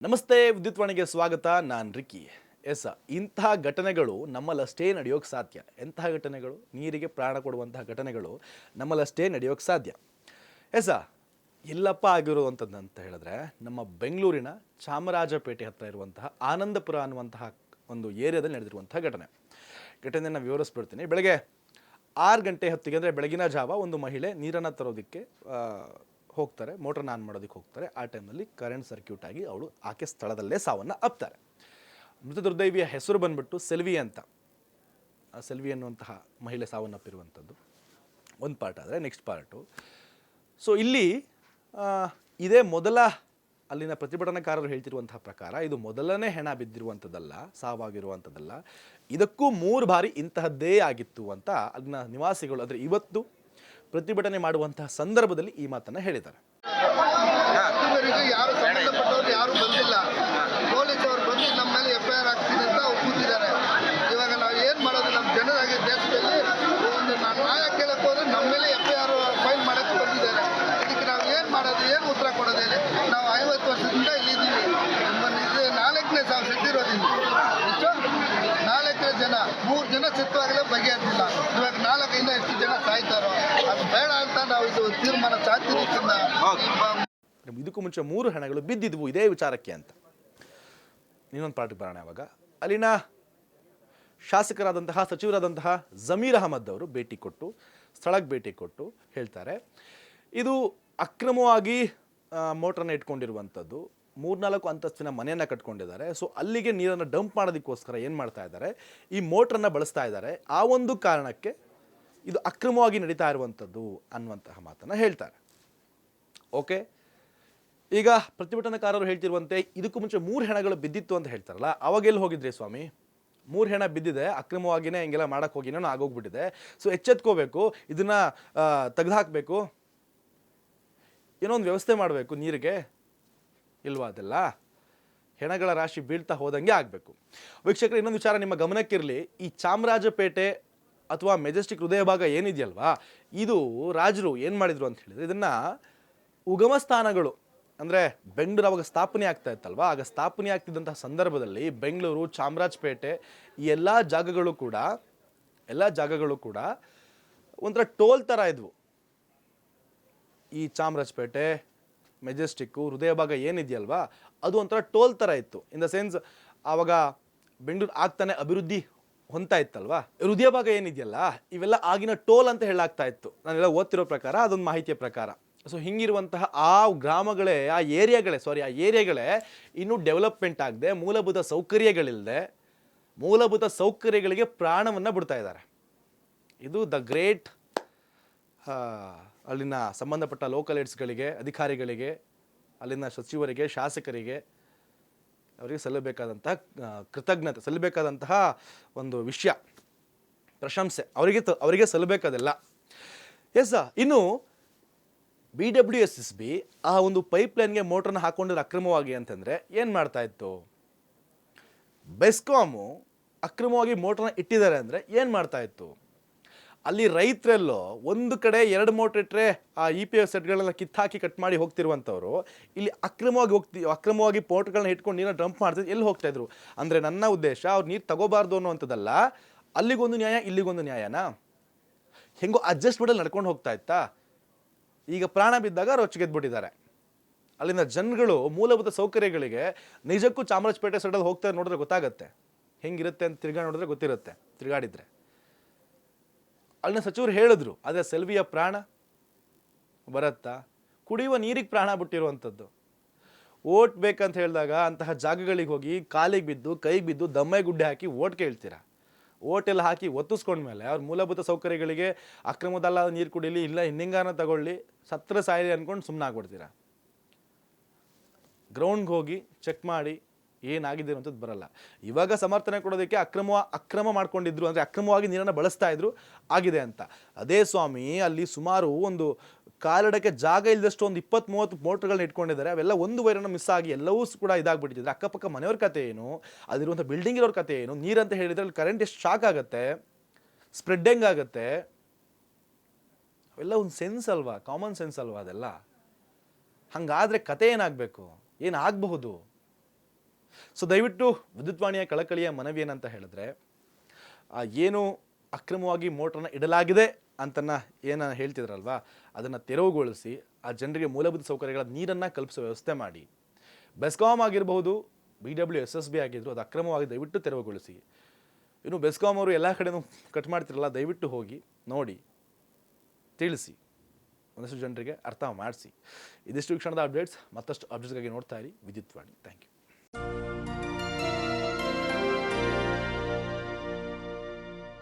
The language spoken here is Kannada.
ನಮಸ್ತೆ ವಿದ್ಯುತ್ವಾಣಿಗೆ ಸ್ವಾಗತ. ನಾನು ರಿಕ್ಕಿ. ಎಸ್, ಇಂತಹ ಘಟನೆಗಳು ನಮ್ಮಲ್ಲಷ್ಟೇ ನಡೆಯೋಕ್ಕೆ ಸಾಧ್ಯ. ಎಂತಹ ಘಟನೆಗಳು? ನೀರಿಗೆ ಪ್ರಾಣ ಕೊಡುವಂತಹ ಘಟನೆಗಳು ನಮ್ಮಲ್ಲಷ್ಟೇ ನಡೆಯೋಕ್ಕೆ ಸಾಧ್ಯ. ಎಸ್, ಎಲ್ಲಪ್ಪ ಆಗಿರುವಂಥದ್ದು ಅಂತ ಹೇಳಿದ್ರೆ ನಮ್ಮ ಬೆಂಗಳೂರಿನ ಚಾಮರಾಜಪೇಟೆ ಹತ್ತಿರ ಇರುವಂತಹ ಆನಂದಪುರ ಅನ್ನುವಂತಹ ಒಂದು ಏರಿಯಾದಲ್ಲಿ ನಡೆದಿರುವಂತಹ ಘಟನೆಯನ್ನು ವಿವರಿಸ್ಬಿಡ್ತೀನಿ. ಬೆಳಗ್ಗೆ 6 ಗಂಟೆ ಹೊತ್ತಿಗೆ, ಅಂದರೆ ಬೆಳಗಿನ ಜಾವ, ಒಂದು ಮಹಿಳೆ ನೀರನ್ನು ತರೋದಕ್ಕೆ ಹೋಗ್ತಾರೆ, ಮೋಟ್ರನ್ನ ಆನ್ ಮಾಡೋದಕ್ಕೆ ಹೋಗ್ತಾರೆ. ಆ ಟೈಮಲ್ಲಿ ಕರೆಂಟ್ ಸರ್ಕ್ಯೂಟ್ ಆಗಿ ಆಕೆ ಸ್ಥಳದಲ್ಲೇ ಸಾವನ್ನು ಅಪ್ತಾರೆ. ಮೃತ ದುರ್ದೈವಿಯ ಹೆಸರು ಬಂದ್ಬಿಟ್ಟು ಸೆಲ್ವಿ ಅಂತ. ಆ ಸೆಲ್ವಿ ಅನ್ನುವಂತಹ ಮಹಿಳೆ ಸಾವನ್ನಪ್ಪಿರುವಂಥದ್ದು ಒಂದು ಪಾರ್ಟ್. ಆದರೆ ನೆಕ್ಸ್ಟ್ ಪಾರ್ಟು, ಸೊ ಇಲ್ಲಿ ಇದೇ ಮೊದಲ, ಅಲ್ಲಿನ ಪ್ರತಿಭಟನಾಕಾರರು ಹೇಳ್ತಿರುವಂತಹ ಪ್ರಕಾರ ಇದು ಮೊದಲನೇ ಹೆಣ ಬಿದ್ದಿರುವಂಥದ್ದಲ್ಲ, ಸಾವಾಗಿರುವಂಥದ್ದಲ್ಲ. ಇದಕ್ಕೂ 3 ಬಾರಿ ಇಂತಹದ್ದೇ ಆಗಿತ್ತು ಅಂತ ಅಲ್ಲಿನ ನಿವಾಸಿಗಳು, ಅಂದರೆ ಇವತ್ತು ಪ್ರತಿಭಟನೆ ಮಾಡುವಂತಹ ಸಂದರ್ಭದಲ್ಲಿ ಈ ಮಾತನ್ನು ಹೇಳಿದ್ದಾರೆ. ಯಾರು ಸಂಬಂಧಪಟ್ಟವರು ಯಾರು ಬಂದಿಲ್ಲ. ಪೊಲೀಸ್ ಅವರು ಬಂದು ನಮ್ಮ ಮೇಲೆ FIR ಆಗ್ತೀನಿ ಅಂತ ಒಪ್ಪಿದ್ದಾರೆ. ಇವಾಗ ನಾವು ಏನು ಮಾಡೋದು? ನಮ್ಮ ಜನರಾಗಿ ದೇಶದಲ್ಲಿ ಒಂದು ನ್ಯಾಯ ಕೇಳಕ್ಕೆ ಹೋದ್ರೆ ನಮ್ಮ ಮೇಲೆ FIR ಫೈಲ್ ಮಾಡೋಕ್ಕೆ ಬಂದಿದ್ದಾರೆ. ಇದಕ್ಕೆ ನಾವು ಏನು ಮಾಡೋದು? ಏನು ಉತ್ತರ ಕೊಡೋದು ಹೇಳಿ? ನಾವು 50 ವರ್ಷದಿಂದ ಇಲ್ಲಿದ್ದೀವಿ. ಇದು 4ನೇ ಸಾವು ಸಿಟ್ಟಿರೋದಿಲ್ಲ. ಇಷ್ಟು 4 ಜನ, 3 ಜನ ಸಿತ್ತವಾಗಲೇ ಬಗೆಹರಿಸಿಲ್ಲ. ಇವಾಗ 4 ಎಷ್ಟು ಜನ ಸಾಯ್ತಾರೋ ಅದು ಬೇಡ ಅಂತ ನಾವು ಇದು ತೀರ್ಮಾನ ಶಾಂತಿ ರೀತಿಯಿಂದ. ಇದಕ್ಕೂ ಮುಂಚೆ 3 ಹೆಣಗಳು ಬಿದ್ದಿದ್ವು ಇದೇ ವಿಚಾರಕ್ಕೆ ಅಂತ. ಇನ್ನೊಂದು ಪಾರ್ಟಿಗೆ ಬರೋಣ. ಅವಾಗ ಅಲ್ಲಿನ ಶಾಸಕರಾದಂತಹ, ಸಚಿವರಾದಂತಹ ಜಮೀರ್ ಅಹಮದ್ ಅವರು ಸ್ಥಳಕ್ಕೆ ಭೇಟಿ ಕೊಟ್ಟು ಹೇಳ್ತಾರೆ, ಇದು ಅಕ್ರಮವಾಗಿ ಮೋಟ್ರನ್ನ ಇಟ್ಕೊಂಡಿರುವಂಥದ್ದು. 3-4 ಅಂತಸ್ತಿನ ಮನೆಯನ್ನು ಕಟ್ಕೊಂಡಿದ್ದಾರೆ. ಸೊ ಅಲ್ಲಿಗೆ ನೀರನ್ನು ಡಂಪ್ ಮಾಡೋದಕ್ಕೋಸ್ಕರ ಏನು ಮಾಡ್ತಾ ಇದ್ದಾರೆ, ಈ ಮೋಟ್ರನ್ನು ಬಳಸ್ತಾ ಇದ್ದಾರೆ. ಆ ಒಂದು ಕಾರಣಕ್ಕೆ ಇದು ಅಕ್ರಮವಾಗಿ ನಡೀತಾ ಇರುವಂಥದ್ದು ಅನ್ನುವಂತಹ ಮಾತನ್ನು ಹೇಳ್ತಾರೆ. ಓಕೆ, ಈಗ ಪ್ರತಿಭಟನಾಕಾರರು ಹೇಳ್ತಿರುವಂತೆ ಇದಕ್ಕೂ ಮುಂಚೆ 3 ಹೆಣಗಳು ಬಿದ್ದಿತ್ತು ಅಂತ ಹೇಳ್ತಾರಲ್ಲ, ಅವಾಗೆಲ್ಲಿ ಹೋಗಿದ್ರಿ ಸ್ವಾಮಿ? 3 ಹೆಣ ಬಿದ್ದಿದೆ, ಅಕ್ರಮವಾಗಿಯೇ ಹಿಂಗೆಲ್ಲ ಮಾಡೋಕ್ಕೆ ಹೋಗಿನೋ ಆಗೋಗ್ಬಿಟ್ಟಿದೆ. ಸೊ ಎಚ್ಚೆತ್ಕೋಬೇಕು, ಇದನ್ನು ತೆಗೆದುಹಾಕಬೇಕು, ಏನೋ ಒಂದು ವ್ಯವಸ್ಥೆ ಮಾಡಬೇಕು ನೀರಿಗೆ. ಇಲ್ವಾ? ಅದೆಲ್ಲ ಹೆಣಗಳ ರಾಶಿ ಬೀಳ್ತಾ ಹೋದಂಗೆ ಆಗಬೇಕು. ವೀಕ್ಷಕರು, ಇನ್ನೊಂದು ವಿಚಾರ ನಿಮ್ಮ ಗಮನಕ್ಕಿರಲಿ. ಈ ಚಾಮರಾಜಪೇಟೆ ಅಥವಾ ಮೆಜೆಸ್ಟಿಕ್ ಹೃದಯ ಭಾಗ ಏನಿದೆಯಲ್ವಾ, ಇದು ರಾಜರು ಏನು ಮಾಡಿದರು ಅಂತ ಹೇಳಿದರೆ, ಇದನ್ನು ಉಗಮ ಸ್ಥಾನಗಳು, ಅಂದರೆ ಬೆಂಗಳೂರು ಅವಾಗ ಸ್ಥಾಪನೆ ಆಗ್ತಾ ಇತ್ತಲ್ವ, ಆಗ ಸ್ಥಾಪನೆ ಆಗ್ತಿದ್ದಂತಹ ಸಂದರ್ಭದಲ್ಲಿ ಬೆಂಗಳೂರು, ಚಾಮರಾಜಪೇಟೆ ಈ ಎಲ್ಲ ಜಾಗಗಳು ಕೂಡ ಒಂಥರ ಟೋಲ್ ಥರ ಇದ್ವು. ಈ ಚಾಮರಾಜಪೇಟೆ, ಮೆಜೆಸ್ಟಿಕ್ಕು, ಹೃದಯ ಭಾಗ ಏನಿದೆಯಲ್ವಾ, ಅದು ಒಂಥರ ಟೋಲ್ ಥರ ಇತ್ತು. ಇನ್ ದ ಸೆನ್ಸ್ ಆವಾಗ ಬೆಂಗಳೂರು ಆಗ್ತಾನೆ ಅಭಿವೃದ್ಧಿ ಹೊಂದ್ತಾ ಇತ್ತಲ್ವಾ. ಹೃದಯ ಭಾಗ ಏನಿದೆಯಲ್ಲ, ಇವೆಲ್ಲ ಆಗಿನ ಟೋಲ್ ಅಂತ ಹೇಳಾಗ್ತಾ ಇತ್ತು, ನಾನೆಲ್ಲ ಓದ್ತಿರೋ ಪ್ರಕಾರ, ಅದೊಂದು ಮಾಹಿತಿಯ ಪ್ರಕಾರ. ಸೊ ಹಿಂಗಿರುವಂತಹ ಆ ಗ್ರಾಮಗಳೇ, ಆ ಏರಿಯಾಗಳೇ ಇನ್ನೂ ಡೆವಲಪ್ಮೆಂಟ್ ಆಗದೆ, ಮೂಲಭೂತ ಸೌಕರ್ಯಗಳಿಗೆ ಪ್ರಾಣವನ್ನು ಬಿಡ್ತಾ ಇದ್ದಾರೆ. ಇದು ದ ಗ್ರೇಟ್ ಅಲ್ಲಿನ ಸಂಬಂಧಪಟ್ಟ ಲೋಕಲ್ ಏಡ್ಸ್ಗಳಿಗೆ, ಅಧಿಕಾರಿಗಳಿಗೆ, ಅಲ್ಲಿನ ಸಚಿವರಿಗೆ, ಶಾಸಕರಿಗೆ, ಅವರಿಗೆ ಸಲ್ಲಬೇಕಾದಂತಹ ಕೃತಜ್ಞತೆ, ಸಲ್ಲಬೇಕಾದಂತಹ ಒಂದು ವಿಷಯ, ಪ್ರಶಂಸೆ ಅವರಿಗೆ ಸಲ್ಲಬೇಕಾದೆಲ್ಲ. ಎಸ್, ಇನ್ನು BWSSB ಆ ಒಂದು ಪೈಪ್ಲೈನ್ಗೆ ಮೋಟ್ರನ್ನ ಹಾಕೊಂಡಿರೋ ಅಕ್ರಮವಾಗಿ ಅಂತಂದರೆ ಏನು ಮಾಡ್ತಾ ಇತ್ತು? ಬೆಸ್ಕಾಮು ಅಕ್ರಮವಾಗಿ ಮೋಟ್ರನ್ನ ಇಟ್ಟಿದ್ದಾರೆ ಅಂದರೆ ಏನು ಮಾಡ್ತಾ ಇತ್ತು? ಅಲ್ಲಿ ರೈತರೆಲ್ಲೋ ಒಂದು ಕಡೆ 2 ಮೋಟ್ರ್ ಇಟ್ಟರೆ ಆ EPF ಸೆಟ್ಗಳನ್ನ ಕಿತ್ತಾಕಿ ಕಟ್ ಮಾಡಿ ಹೋಗ್ತಿರುವಂಥವ್ರು, ಇಲ್ಲಿ ಅಕ್ರಮವಾಗಿ ಮೋಟ್ರ್ಗಳನ್ನ ಇಟ್ಕೊಂಡು ನೀರನ್ನ ಡಂಪ್ ಮಾಡ್ತಿದ್ದು ಎಲ್ಲಿ ಹೋಗ್ತಾಯಿದ್ರು? ಅಂದರೆ ನನ್ನ ಉದ್ದೇಶ ಅವ್ರು ನೀರು ತಗೋಬಾರ್ದು ಅನ್ನೋವಂಥದ್ದಲ್ಲ. ಅಲ್ಲಿಗೊಂದು ನ್ಯಾಯ, ಇಲ್ಲಿಗೊಂದು ನ್ಯಾಯನಾ? ಹೆಂಗೋ ಅಡ್ಜಸ್ಟ್ಮೆಂಟಲ್ಲಿ ನಡ್ಕೊಂಡು ಹೋಗ್ತಾ ಇತ್ತಾ? ಈಗ ಪ್ರಾಣ ಬಿದ್ದಾಗ ರೊಚ್ಚಿಗೆದ್ಬಿಟ್ಟಿದ್ದಾರೆ. ಅಲ್ಲಿನ ಜನಗಳು ಮೂಲಭೂತ ಸೌಕರ್ಯಗಳಿಗೆ ನಿಜಕ್ಕೂ ಚಾಮರಾಜಪೇಟೆ ಸೈಡಲ್ಲಿ ಹೋಗ್ತಾರೆ, ನೋಡಿದ್ರೆ ಗೊತ್ತಾಗುತ್ತೆ ಹೆಂಗಿರುತ್ತೆ ಅಂತ. ನೋಡಿದ್ರೆ ಗೊತ್ತಿರುತ್ತೆ, ತಿರುಗಾಡಿದ್ರೆ. ಅಲ್ಲಿನ ಸಚಿವರು ಹೇಳಿದ್ರು, ಆದರೆ ಸೆಲ್ವಿಯ ಪ್ರಾಣ ಬರತ್ತಾ? ಕುಡಿಯುವ ನೀರಿಗೆ ಪ್ರಾಣ ಬಿಟ್ಟಿರುವಂಥದ್ದು. ಓಟ್ ಬೇಕಂತ ಹೇಳಿದಾಗ ಅಂತಹ ಜಾಗಗಳಿಗೆ ಹೋಗಿ ಕಾಲಿಗೆ ಬಿದ್ದು, ಕೈಗೆ ಬಿದ್ದು, ದಮ್ಮೆ ಗುಡ್ಡೆ ಹಾಕಿ ಓಟ್ ಕೇಳ್ತೀರಾ? ಓಟೆಲ್ಲ ಹಾಕಿ ಒತ್ತಿಸ್ಕೊಂಡ್ಮೇಲೆ ಅವ್ರ ಮೂಲಭೂತ ಸೌಕರ್ಯಗಳಿಗೆ ಅಕ್ರಮದಲ್ಲ ನೀರು ಕುಡೀಲಿ, ಇಲ್ಲ ಇನ್ನಿಂಗಾನ ತಗೊಳ್ಳಿ, ಸತ್ರ ಸಾಯಿಲಿ ಅಂದ್ಕೊಂಡು ಸುಮ್ಮನೆ ಆಗ್ಬಿಡ್ತೀರಾ? ಗ್ರೌಂಡ್ಗೆ ಹೋಗಿ ಚೆಕ್ ಮಾಡಿ ಏನಾಗಿದೆ ಅನ್ನೋಂಥದ್ದು ಬರಲ್ಲ. ಇವಾಗ ಸಮರ್ಥನೆ ಕೊಡೋದಕ್ಕೆ ಅಕ್ರಮ ಮಾಡ್ಕೊಂಡಿದ್ರು, ಅಂದರೆ ಅಕ್ರಮವಾಗಿ ನೀರನ್ನು ಬಳಸ್ತಾ ಇದ್ರು, ಆಗಿದೆ ಅಂತ. ಅದೇ ಸ್ವಾಮಿ, ಅಲ್ಲಿ ಸುಮಾರು ಒಂದು ಕಾಲಡಕ್ಕೆ ಜಾಗ ಇಲ್ಲದಷ್ಟು ಒಂದು 20-30 ಮೋಟ್ರ್ಗಳನ್ನ ಇಟ್ಕೊಂಡಿದ್ದಾರೆ. ಅವೆಲ್ಲ ಒಂದು ವೈರನ್ನು ಮಿಸ್ ಆಗಿ ಎಲ್ಲವೂ ಕೂಡ ಇದಾಗ್ಬಿಟ್ಟಿದ್ದಾರೆ. ಅಕ್ಕಪಕ್ಕ ಮನೆಯವ್ರ ಕತೆ ಏನು, ಅದಿರುವಂಥ ಬಿಲ್ಡಿಂಗ್ ಇರೋರ ಕತೆ ಏನು, ನೀರಂತ ಹೇಳಿದ್ರೆ ಅಲ್ಲಿ ಕರೆಂಟ್ ಎಷ್ಟು ಶಾಕ್ ಆಗುತ್ತೆ, ಸ್ಪ್ರೆಡ್ ಹೆಂಗಾಗುತ್ತೆ, ಅವೆಲ್ಲ ಒಂದು ಸೆನ್ಸ್ ಅಲ್ವಾ, ಕಾಮನ್ ಸೆನ್ಸ್ ಅಲ್ವಾ ಅದೆಲ್ಲ. ಹಾಗಾದರೆ ಕತೆ ಏನಾಗಬೇಕು, ಏನಾಗಬಹುದು? ಸೊ ದಯವಿಟ್ಟು ವಿದ್ಯುತ್ವಾಣಿಯ ಕಳಕಳಿಯ ಮನವಿ ಏನಂತ ಹೇಳಿದ್ರೆ, ಏನು ಅಕ್ರಮವಾಗಿ ಮೋಟ್ರನ್ನ ಇಡಲಾಗಿದೆ ಅಂತನ್ನ ಏನು ಹೇಳ್ತಿದ್ರಲ್ವಾ, ಅದನ್ನು ತೆರವುಗೊಳಿಸಿ ಆ ಜನರಿಗೆ ಮೂಲಭೂತ ಸೌಕರ್ಯಗಳ ನೀರನ್ನು ಕಲ್ಪಿಸೋ ವ್ಯವಸ್ಥೆ ಮಾಡಿ. ಬೆಸ್ಕಾಂ ಆಗಿರಬಹುದು, BWSSB ಆಗಿದ್ರು, ಅದು ಅಕ್ರಮವಾಗಿ ದಯವಿಟ್ಟು ತೆರವುಗೊಳಿಸಿ. ಇನ್ನು ಬೆಸ್ಕಾಂ ಅವರು ಎಲ್ಲ ಕಡೆನೂ ಕಟ್ ಮಾಡ್ತಿರಲ್ಲ, ದಯವಿಟ್ಟು ಹೋಗಿ ನೋಡಿ, ತಿಳಿಸಿ, ಒಂದಷ್ಟು ಜನರಿಗೆ ಅರ್ಥ ಮಾಡಿಸಿ. ಇದಿಷ್ಟು ಕ್ಷಣದ ಅಪ್ಡೇಟ್ಸ್. ಮತ್ತಷ್ಟು ಅಪ್ಡೇಟ್ಸ್ಗಾಗಿ ನೋಡ್ತಾ ಇರಿ ವಿದ್ಯುತ್ವಾಣಿ. Thank you.